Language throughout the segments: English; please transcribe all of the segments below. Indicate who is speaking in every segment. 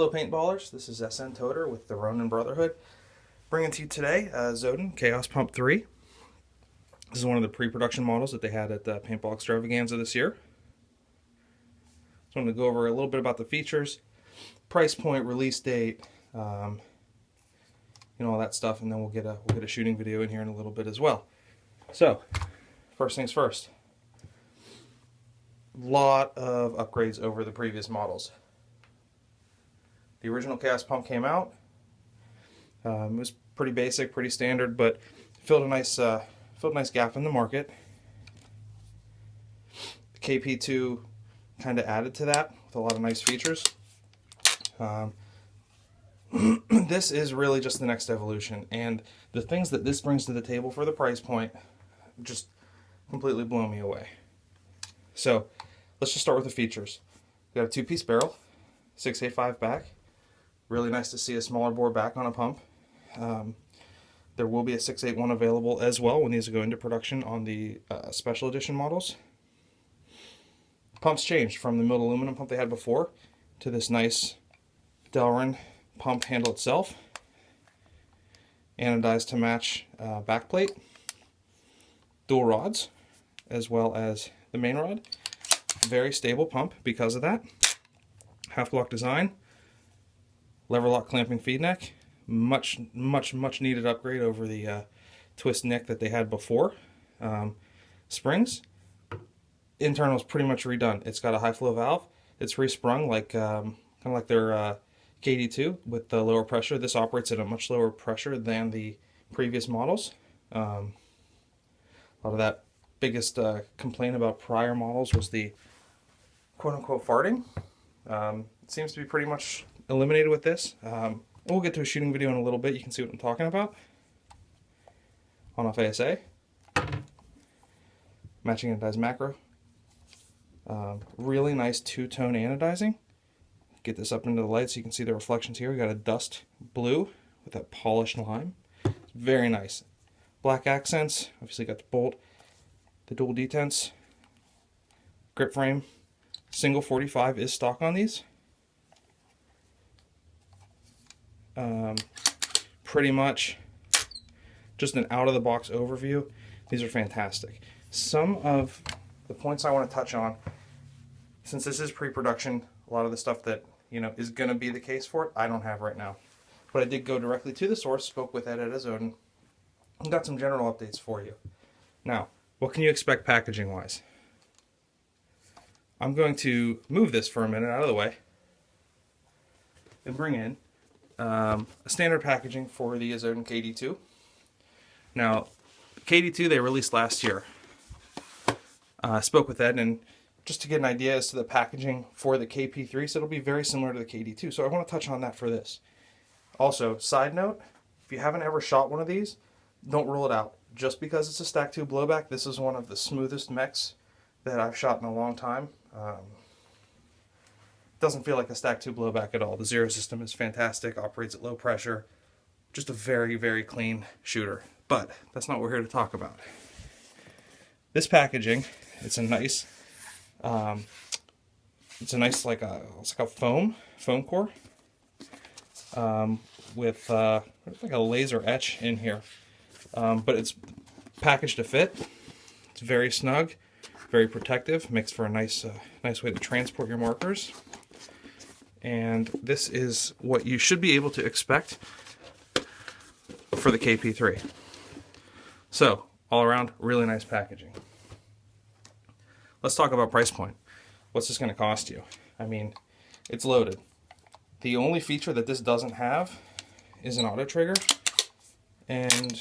Speaker 1: Hello paintballers, this is SN Toter with the Ronin Brotherhood, bringing to you today Azodin KP3. This is one of the pre-production models that they had at the Paintball Extravaganza this year. So I'm going to go over a little bit about the features, price point, release date, all that stuff, and then we'll get a shooting video in here in a little bit as well. So, first things first. Lot of upgrades over the previous models. The original chaos pump came out. It was pretty basic, pretty standard, but filled a nice gap in the market. The KP2 kind of added to that with a lot of nice features. This is really just the next evolution, and the things that this brings to the table for the price point just completely blow me away. So let's just start with the features. We got a two-piece barrel, 685 back. Really nice to see a smaller bore back on a pump. There will be a 681 available as well when these go into production on the special edition models. Pumps changed from the milled aluminum pump they had before to this nice Delrin pump handle itself. Anodized to match backplate. Dual rods as well as the main rod. Very stable pump because of that. Half block design. Lever lock clamping feed neck, much needed upgrade over the twist neck that they had before. Springs, internal is pretty much redone. It's got a high flow valve. It's resprung like kind of like their KD2 with the lower pressure. This operates at a much lower pressure than the previous models. A lot of that biggest complaint about prior models was the quote-unquote farting. It seems to be pretty much eliminated with this. We'll get to a shooting video in a little bit. You can see what I'm talking about. On-off ASA. Matching anodized macro. Really nice two-tone anodizing. Get this up into the light so you can see the reflections here. We got a dust blue with that polished lime. It's very nice. Black accents. Obviously got the bolt, the dual detents, grip frame. Single 45 is stock on these. Pretty much just an out-of-the-box overview. These are fantastic. Some of the points I want to touch on, since this is pre-production, a lot of the stuff that is going to be the case for it, I don't have right now. But I did go directly to the source, spoke with Ed at Azodin, and got some general updates for you. Now, what can you expect packaging-wise? I'm going to move this for a minute out of the way and bring in a standard packaging for the Azodin KD2. Now, KD2 they released last year. I spoke with Ed, and just to get an idea as to the packaging for the KP3, so it'll be very similar to the KD2. So I want to touch on that for this. Also, side note, if you haven't ever shot one of these, don't rule it out. Just because it's a stack tube blowback, this is one of the smoothest mechs that I've shot in a long time. Doesn't feel like a stack tube blowback at all. The zero system is fantastic, operates at low pressure, just a very clean shooter. But that's not what we're here to talk about. This packaging, it's a nice it's like a foam core with like a laser etch in here, but it's packaged to fit. It's very snug, very protective, makes for a nice way to transport your markers. And this is what you should be able to expect for the KP3. So, all around, really nice packaging. Let's talk about price point. What's this going to cost you? I mean, it's loaded. The only feature that this doesn't have is an auto trigger. And,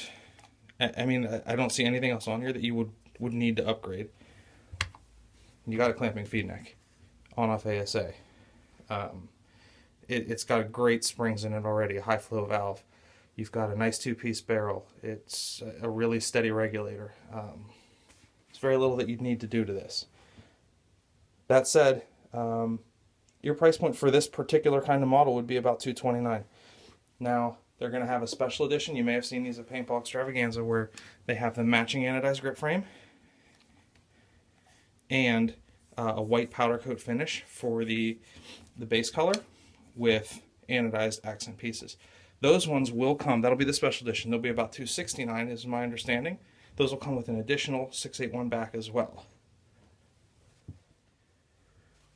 Speaker 1: I mean, I don't see anything else on here that you would need to upgrade. You got a clamping feed neck, on-off ASA. It's got great springs in it already, a high flow valve. You've got a nice two-piece barrel. It's a really steady regulator. There's very little that you'd need to do to this. That said, your price point for this particular kind of model would be about $229. Now, they're going to have a special edition. You may have seen these at Paintball Extravaganza where they have the matching anodized grip frame and a white powder coat finish for the base color with anodized accent pieces. Those ones will come, that'll be the special edition. They'll be about $269 is my understanding. Those will come with an additional 681 back as well.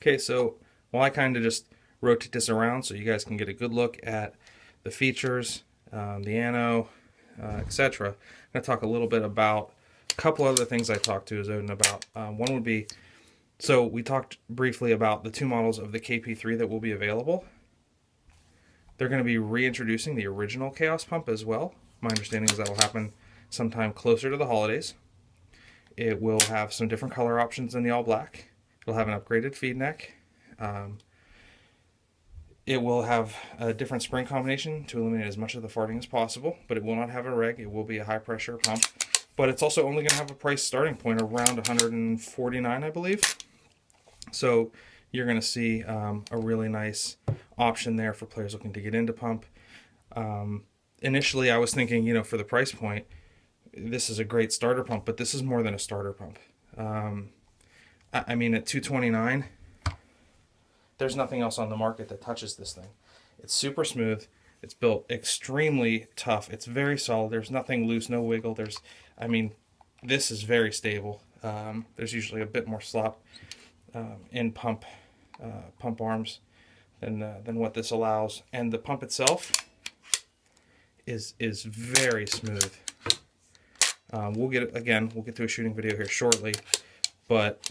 Speaker 1: Okay, so while I kind of just rotate this around so you guys can get a good look at the features, the ano, etc. I'm going to talk a little bit about a couple other things I talked to Azodin about. One would be, so we talked briefly about the two models of the KP3 that will be available. They're going to be reintroducing the original Chaos pump as well. My understanding is that will happen sometime closer to the holidays. It will have some different color options than the all black. It'll have an upgraded feed neck. It will have a different spring combination to eliminate as much of the farting as possible, but it will not have a reg. It will be a high pressure pump, but it's also only going to have a price starting point around $149, I believe. So you're going to see a really nice option there for players looking to get into pump. Initially, I was thinking, you know, for the price point, this is a great starter pump, but this is more than a starter pump. I mean, at $229, there's nothing else on the market that touches this thing. It's super smooth. It's built extremely tough. It's very solid. There's nothing loose, no wiggle. I mean, this is very stable. There's usually a bit more slop in pump arms than what this allows, and the pump itself is very smooth. We'll get to a shooting video here shortly, but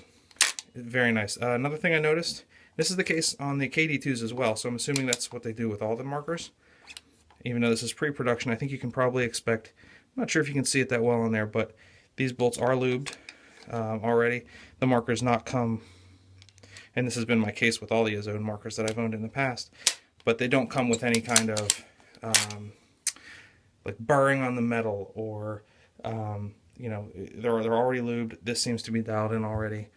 Speaker 1: very nice. Another thing I noticed, this is the case on the KD2s as well, so I'm assuming that's what they do with all the markers. Even though this is pre-production, I think you can probably expect, I'm not sure if you can see it that well on there, but these bolts are lubed already. The markers not come, and this has been my case with all the Azodin markers that I've owned in the past, but they don't come with any kind of like burring on the metal, or you know, they're already lubed. This seems to be dialed in already.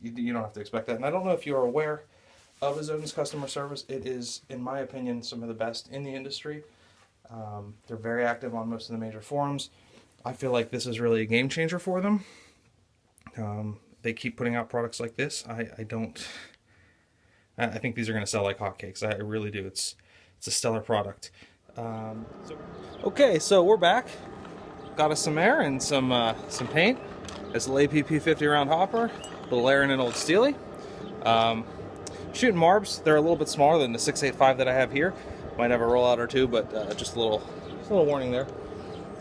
Speaker 1: You don't have to expect that. And I don't know if you're aware of Azodin's customer service. It is, in my opinion, some of the best in the industry. They're very active on most of the major forums. I feel like this is really a game changer for them. They keep putting out products like this. I think these are going to sell like hotcakes. I really do. It's a stellar product. Okay, so we're back. Got us some air and some paint. It's an APP 50 round hopper. A little air in an old Steely. Shooting Marbs. They're a little bit smaller than the 685 that I have here. Might have a rollout or two, but just a little warning there.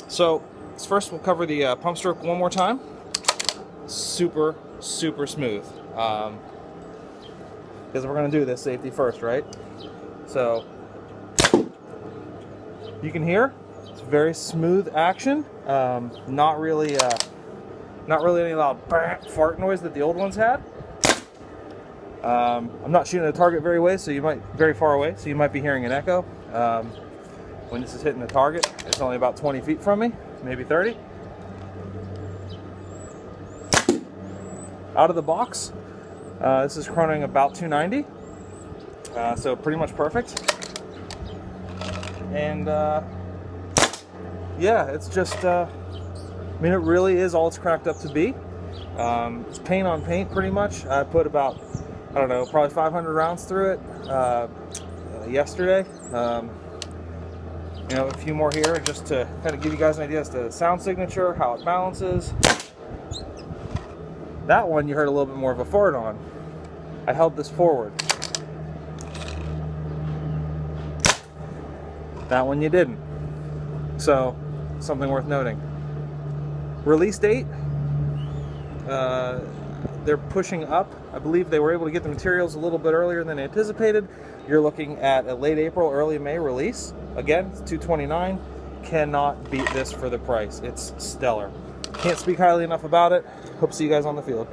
Speaker 1: So first we'll cover the pump stroke one more time. Super smooth. Because we're going to do this safety first, right? So you can hear it's very smooth action. Not really any loud fart noise that the old ones had. I'm not shooting a target very far away, so you might be hearing an echo. When this is hitting the target, it's only about 20 feet from me, maybe 30. Out of the box, this is chronoing about 290, so pretty much perfect. And yeah, it's just, I mean, it really is all it's cracked up to be. It's paint on paint pretty much. I put about, I don't know, probably 500 rounds through it yesterday. You know, a few more here just to kind of give you guys an idea as to the sound signature, how it balances. That one you heard a little bit more of a fart on. I held this forward. That one you didn't. So, something worth noting. Release date, they're pushing up. I believe they were able to get the materials a little bit earlier than anticipated. You're looking at a late April, early May release. Again, it's $229. Cannot beat this for the price. It's stellar. Can't speak highly enough about it. Hope to see you guys on the field.